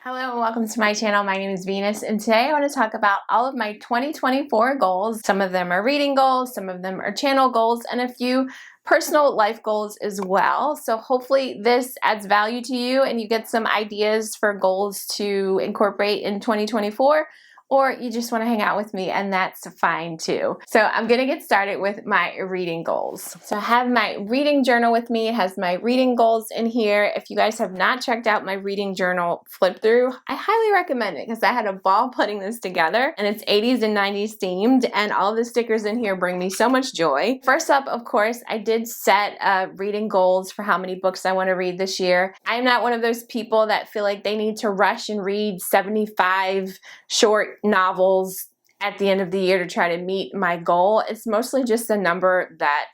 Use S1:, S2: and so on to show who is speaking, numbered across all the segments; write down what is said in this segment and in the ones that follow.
S1: Hello and welcome to my channel. My name is Venus and today I want to talk about all of my 2024 goals. Some of them are reading goals, some of them are channel goals, and a few personal life goals as well. So hopefully this adds value to you and you get some ideas for goals to incorporate in 2024. Or you just want to hang out with me, and that's fine too. So I'm going to get started with my reading goals. So I have my reading journal with me. It has my reading goals in here. If you guys have not checked out my reading journal flip through, I highly recommend it because I had a ball putting this together, and it's 80s and 90s themed, and all the stickers in here bring me so much joy. First up, of course, I did set reading goals for how many books I want to read this year. I'm not one of those people that feel like they need to rush and read 75 short novels at the end of the year to try to meet my goal. It's mostly just a number that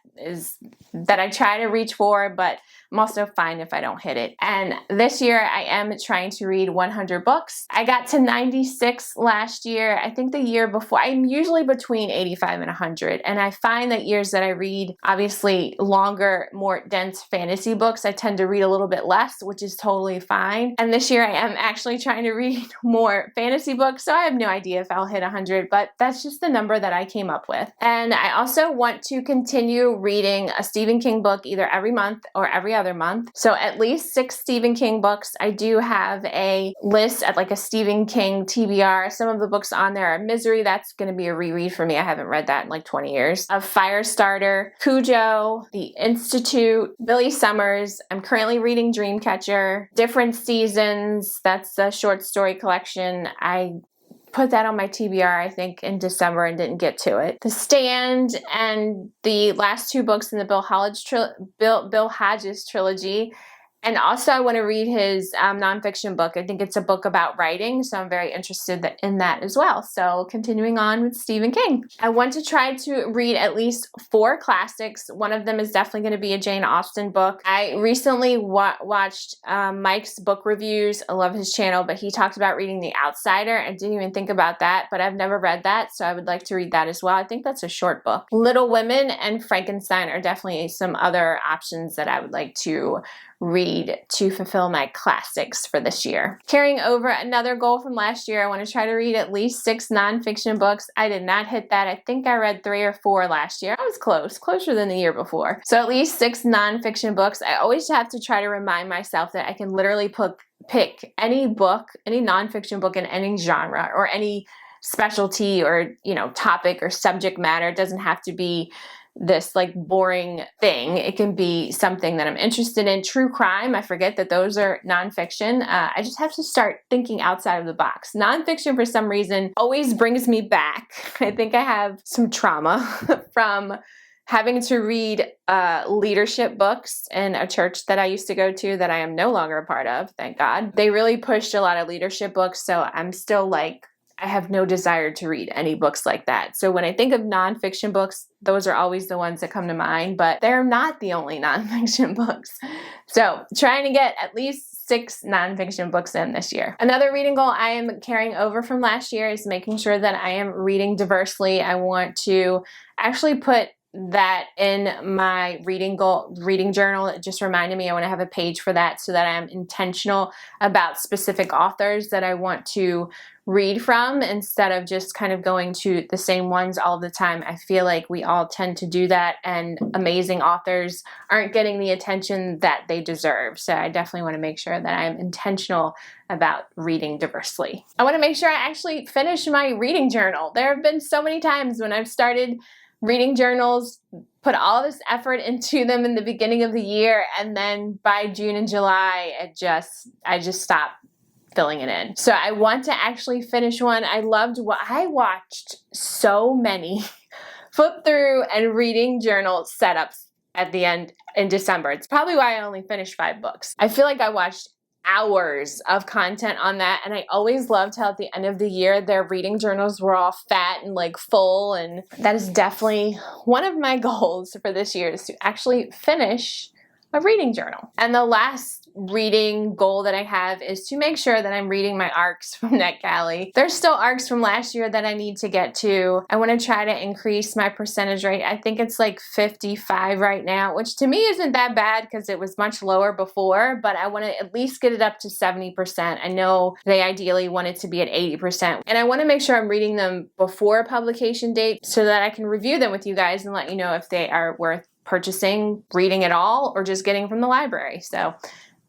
S1: I try to reach for, but I'm also fine if I don't hit it. And this year I am trying to read 100 books. I got to 96 last year. I think the year before, I'm usually between 85 and 100. And I find that years that I read obviously longer, more dense fantasy books, I tend to read a little bit less, which is totally fine. And this year I am actually trying to read more fantasy books. So I have no idea if I'll hit 100, but that's just the number that I came up with. And I also want to continue reading a Stephen King book either every month or every other month. So at least 6 Stephen King books. I do have a list at like a Stephen King TBR. Some of the books on there are Misery. That's going to be a reread for me. I haven't read that in like 20 years. Of Firestarter, Cujo, The Institute, Billy Summers. I'm currently reading Dreamcatcher, Different Seasons. That's a short story collection. I put that on my TBR, I think, in December and didn't get to it. The Stand and the last 2 books in the Bill Hodges trilogy. And also I want to read his nonfiction book. I think it's a book about writing, so I'm very interested in that as well. So continuing on with Stephen King. I want to try to read at least 4 classics. One of them is definitely going to be a Jane Austen book. I recently watched Mike's book reviews. I love his channel, but he talked about reading The Outsider. I didn't even think about that, but I've never read that, so I would like to read that as well. I think that's a short book. Little Women and Frankenstein are definitely some other options that I would like to read to fulfill my classics for this year. Carrying over another goal from last year, I want to try to read at least 6 nonfiction books. I did not hit that. I think I read 3 or 4 last year. I was closer than the year before. So at least 6 nonfiction books. I always have to try to remind myself that I can literally pick any book, any nonfiction book in any genre or any specialty or, topic or subject matter. It doesn't have to be this like boring thing. It can be something that I'm interested in. True crime, I forget that those are nonfiction. I just have to start thinking outside of the box. Nonfiction, for some reason, always brings me back. I think I have some trauma from having to read leadership books in a church that I used to go to that I am no longer a part of, thank God. They really pushed a lot of leadership books, so I'm still like, I have no desire to read any books like that. So when I think of nonfiction books, those are always the ones that come to mind, but they're not the only nonfiction books. So trying to get at least 6 nonfiction books in this year. Another reading goal I am carrying over from last year is making sure that I am reading diversely. I want to actually put that in my reading journal. It just reminded me I want to have a page for that so that I'm intentional about specific authors that I want to read from instead of just kind of going to the same ones all the time. I feel like we all tend to do that and amazing authors aren't getting the attention that they deserve. So I definitely want to make sure that I'm intentional about reading diversely. I want to make sure I actually finish my reading journal. There have been so many times when I've started reading journals, put all this effort into them in the beginning of the year, and then by June and July, I just stopped filling it in. So I want to actually finish one. I watched so many flip through and reading journal setups at the end in December. It's probably why I only finished 5 books. I feel like I watched hours of content on that, and I always loved how at the end of the year their reading journals were all fat and like full, and that is definitely one of my goals for this year is to actually finish a reading journal. And the last reading goal that I have is to make sure that I'm reading my arcs from NetGalley. There's still arcs from last year that I need to get to. I want to try to increase my percentage rate. I think it's like 55 right now, which to me isn't that bad because it was much lower before, but I want to at least get it up to 70%. I know they ideally want it to be at 80%. And I want to make sure I'm reading them before publication date so that I can review them with you guys and let you know if they are worth purchasing, reading at all, or just getting from the library. So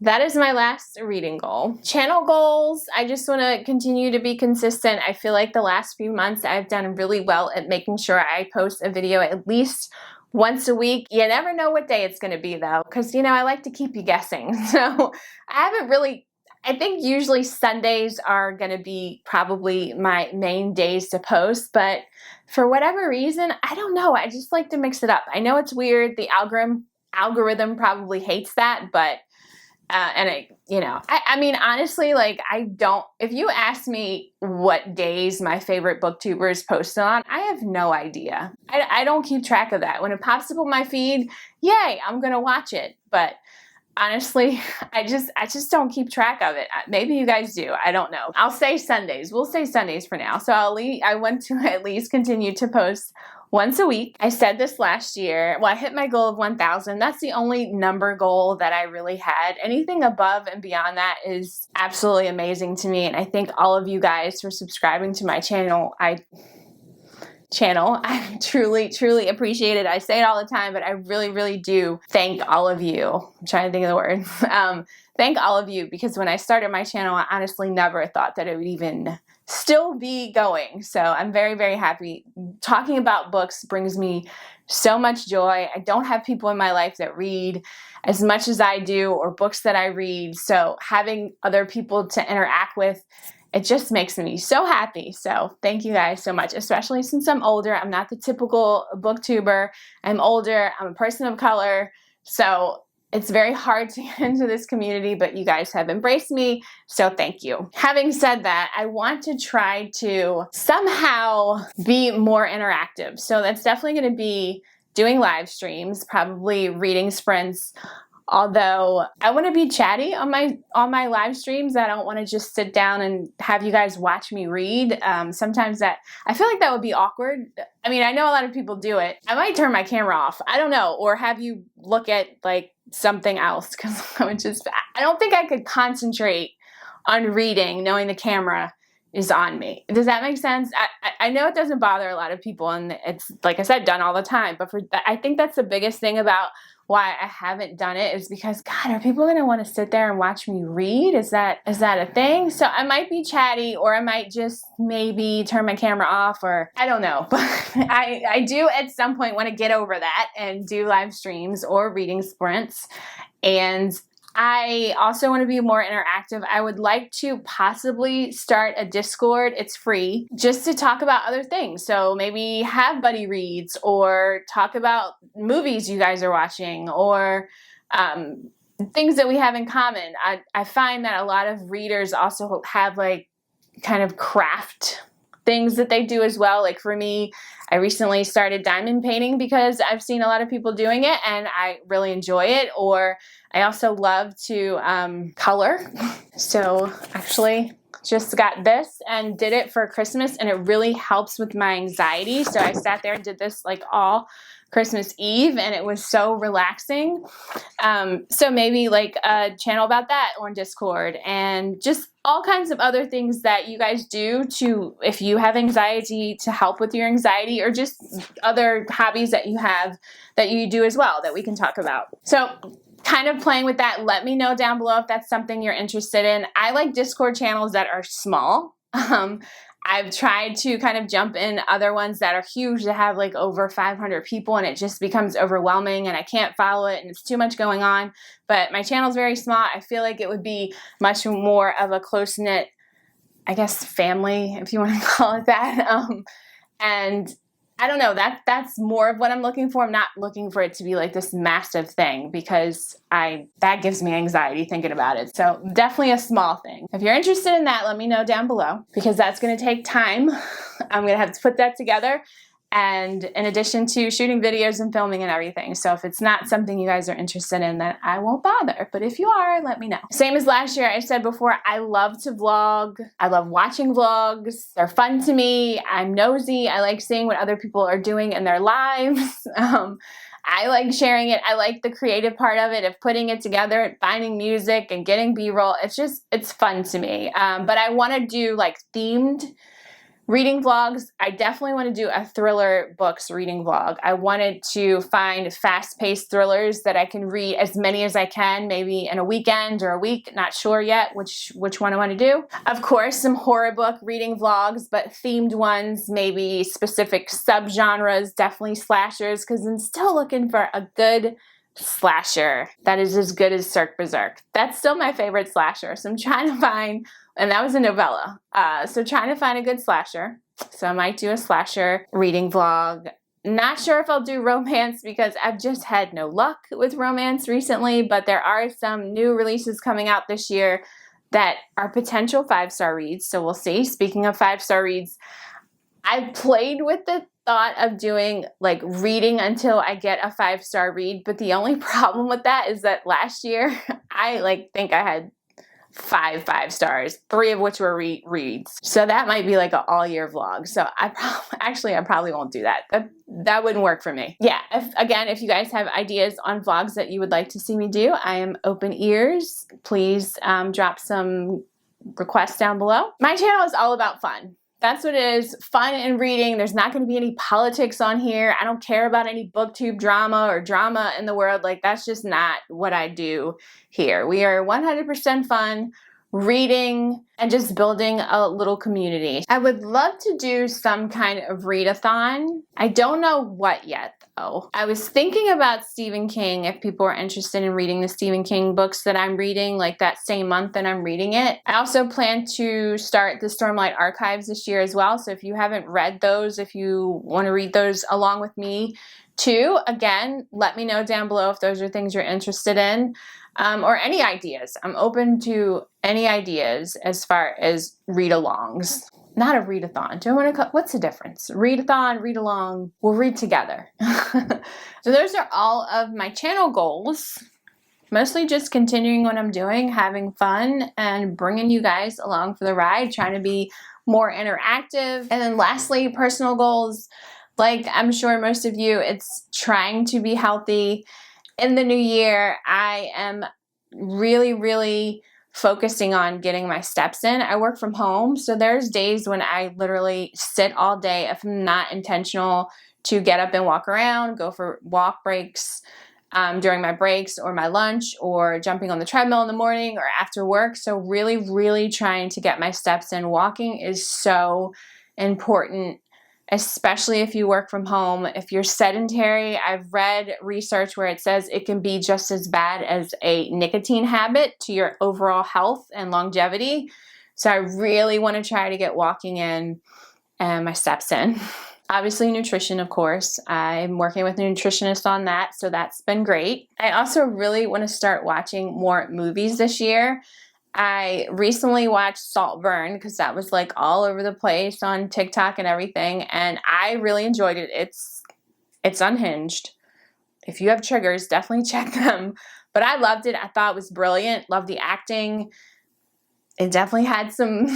S1: that is my last reading goal. Channel goals, I just want to continue to be consistent. I feel like the last few months I've done really well at making sure I post a video at least once a week. You never know what day it's going to be though, because you know, I like to keep you guessing. So I haven't really, I think usually Sundays are going to be probably my main days to post, but for whatever reason, I don't know. I just like to mix it up. I know it's weird. The algorithm probably hates that, but I mean, honestly, like if you ask me what days my favorite booktubers post on, I have no idea. I don't keep track of that. When it pops up on my feed, yay, I'm going to watch it. But honestly, I just don't keep track of it. Maybe you guys do. I don't know. I'll say Sundays. We'll say Sundays for now. So I want to at least continue to post once a week. I said this last year. Well, I hit my goal of 1,000. That's the only number goal that I really had. Anything above and beyond that is absolutely amazing to me. And I thank all of you guys for subscribing to my channel. I truly, truly appreciate it. I say it all the time, but I really, really do thank all of you. I'm trying to think of the word. Thank all of you, because when I started my channel, I honestly never thought that it would even still be going. So I'm very, very happy. Talking about books brings me so much joy. I don't have people in my life that read as much as I do, or books that I read. So having other people to interact with, it just makes me so happy. So thank you guys so much, especially since I'm older. I'm not the typical booktuber. I'm older. I'm a person of color. So it's very hard to get into this community, but you guys have embraced me, so thank you. Having said that, I want to try to somehow be more interactive. So that's definitely going to be doing live streams, probably reading sprints. Although I want to be chatty on my live streams. I don't want to just sit down and have you guys watch me read. Sometimes I feel like that would be awkward. I mean, I know a lot of people do it. I might turn my camera off. I don't know, or have you look at like something else, because I don't think I could concentrate on reading knowing the camera is on me. Does that make sense? I know it doesn't bother a lot of people, and it's, like I said, done all the time. But I think that's the biggest thing about why I haven't done it, is because, God, are people going to want to sit there and watch me read? Is that a thing? So I might be chatty, or I might just maybe turn my camera off, or I don't know. But I do at some point want to get over that and do live streams or reading sprints. And I also want to be more interactive. I would like to possibly start a Discord. It's free, just to talk about other things. So maybe have buddy reads, or talk about movies you guys are watching, or things that we have in common. I find that a lot of readers also have like kind of craft things that they do as well. Like for me, I recently started diamond painting because I've seen a lot of people doing it and I really enjoy it. Or I also love to color. So actually just got this and did it for Christmas, and it really helps with my anxiety. So I sat there and did this like all Christmas Eve, and it was so relaxing. So maybe like a channel about that on Discord, and just all kinds of other things that you guys do to, if you have anxiety, to help with your anxiety, or just other hobbies that you have that you do as well that we can talk about. So kind of playing with that. Let me know down below if that's something you're interested in. I like Discord channels that are small. I've tried to kind of jump in other ones that are huge, that have like over 500 people, and it just becomes overwhelming and I can't follow it and it's too much going on. But my channel is very small. I feel like it would be much more of a close-knit, I guess, family, if you want to call it that. And I don't know, that's more of what I'm looking for. I'm not looking for it to be like this massive thing, because that gives me anxiety thinking about it. So definitely a small thing. If you're interested in that, let me know down below, because that's going to take time. I'm going to have to put that together. and in addition to shooting videos and filming and everything. So if it's not something you guys are interested in, then I won't bother. But if you are, let me know. Same as last year, I said before, I love to vlog. I love watching vlogs. They're fun to me. I'm nosy. I like seeing what other people are doing in their lives. I like sharing it. I like the creative part of it, of putting it together, finding music and getting B-roll. It's fun to me. But I want to do like themed reading vlogs. I definitely want to do a thriller books reading vlog. I wanted to find fast-paced thrillers that I can read as many as I can, maybe in a weekend or a week. Not sure yet which one I want to do. Of course, some horror book reading vlogs, but themed ones, maybe specific subgenres, definitely slashers, because I'm still looking for a good slasher that is as good as Cirque Berserk. That's still my favorite slasher, so I'm trying to find, and that was a novella, so trying to find a good slasher. So I might do a slasher reading vlog. Not sure if I'll do romance because I've just had no luck with romance recently, but there are some new releases coming out this year that are potential 5-star reads, so we'll see. Speaking of 5-star reads, I've played with the thought of doing like reading until I get a 5-star read, but the only problem with that is that last year I think I had 5 5-stars, 3 of which were reads. So that might be like an all year vlog. So I probably won't do that. That wouldn't work for me. Yeah, if you guys have ideas on vlogs that you would like to see me do, I am open ears. Please drop some requests down below. My channel is all about fun. That's what it is, fun and reading. There's not going to be any politics on here. I don't care about any booktube drama or drama in the world. Like, that's just not what I do here. We are 100% fun, reading, and just building a little community. I would love to do some kind of readathon. I don't know what yet, though. I was thinking about Stephen King, if people are interested in reading the Stephen King books that I'm reading, like that same month that I'm reading it. I also plan to start the Stormlight Archives this year as well, so if you haven't read those, if you want to read those along with me too, again, let me know down below if those are things you're interested in. Or any ideas. I'm open to any ideas as far as read-alongs. Not a readathon. Do I want to call, what's the difference? Readathon, read-along, we'll read together. So those are all of my channel goals. Mostly just continuing what I'm doing, having fun, and bringing you guys along for the ride, trying to be more interactive. And then lastly, personal goals. Like I'm sure most of you, it's trying to be healthy. In the new year, I am really focusing on getting my steps in. I work from home, so there's days when I literally sit all day if I'm not intentional to get up and walk around, go for walk breaks during my breaks or my lunch, or jumping on the treadmill in the morning or after work. So really trying to get my steps in. Walking is so important, especially if you work from home. If you're sedentary, I've read research where it says it can be just as bad as a nicotine habit to your overall health and longevity. So I really want to try to get walking in and my steps in. Obviously nutrition, of course. I'm working with a nutritionist on that, so that's been great. I also really want to start watching more movies this year. I recently watched Saltburn because that was like all over the place on TikTok and everything, and I really enjoyed it. It's unhinged. If you have triggers, definitely check them. But I loved it. I thought it was brilliant. Loved the acting. It definitely had some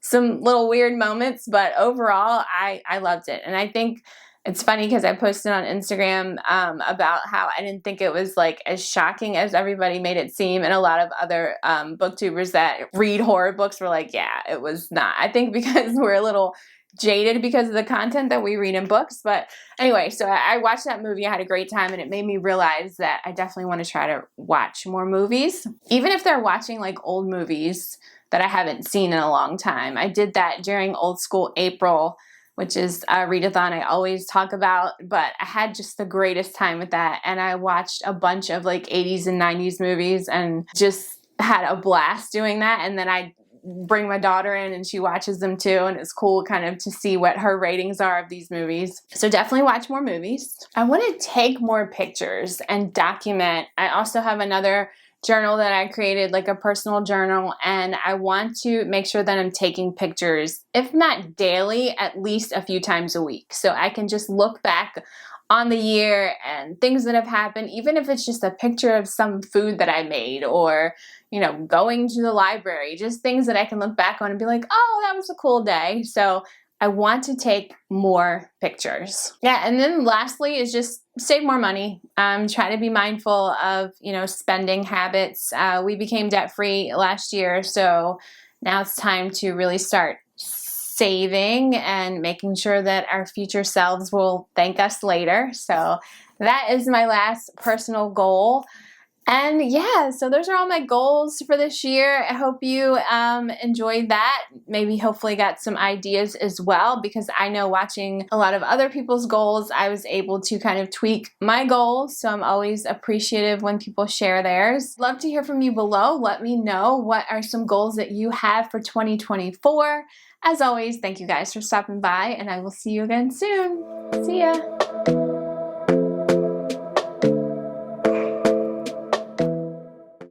S1: some little weird moments, but overall, I loved it. And I think it's funny because I posted on Instagram about how I didn't think it was like as shocking as everybody made it seem, and a lot of other booktubers that read horror books were like, yeah, it was not. I think because we're a little jaded because of the content that we read in books. But anyway, so I watched that movie. I had a great time, and it made me realize that I definitely want to try to watch more movies, even if they're watching like old movies that I haven't seen in a long time. I did that during Old School April, which is a readathon I always talk about, but I had just the greatest time with that. And I watched a bunch of like 80s and 90s movies and just had a blast doing that. And then I bring my daughter in and she watches them too. And it's cool kind of to see what her ratings are of these movies. So definitely watch more movies. I want to take more pictures and document. I also have another journal that I created, like a personal journal, and I want to make sure that I'm taking pictures, if not daily, at least a few times a week. So I can just look back on the year and things that have happened, even if it's just a picture of some food that I made, or, you know, going to the library, just things that I can look back on and be like, oh, that was a cool day. So I want to take more pictures. Yeah, and then lastly is just save more money. Try to be mindful of, you know, spending habits. We became debt-free last year, so now it's time to really start saving and making sure that our future selves will thank us later. So that is my last personal goal. And yeah, so those are all my goals for this year. I hope you enjoyed that. Maybe hopefully got some ideas as well, because I know watching a lot of other people's goals, I was able to kind of tweak my goals. So I'm always appreciative when people share theirs. Love to hear from you below. Let me know what are some goals that you have for 2024. As always, thank you guys for stopping by, and I will see you again soon. See ya.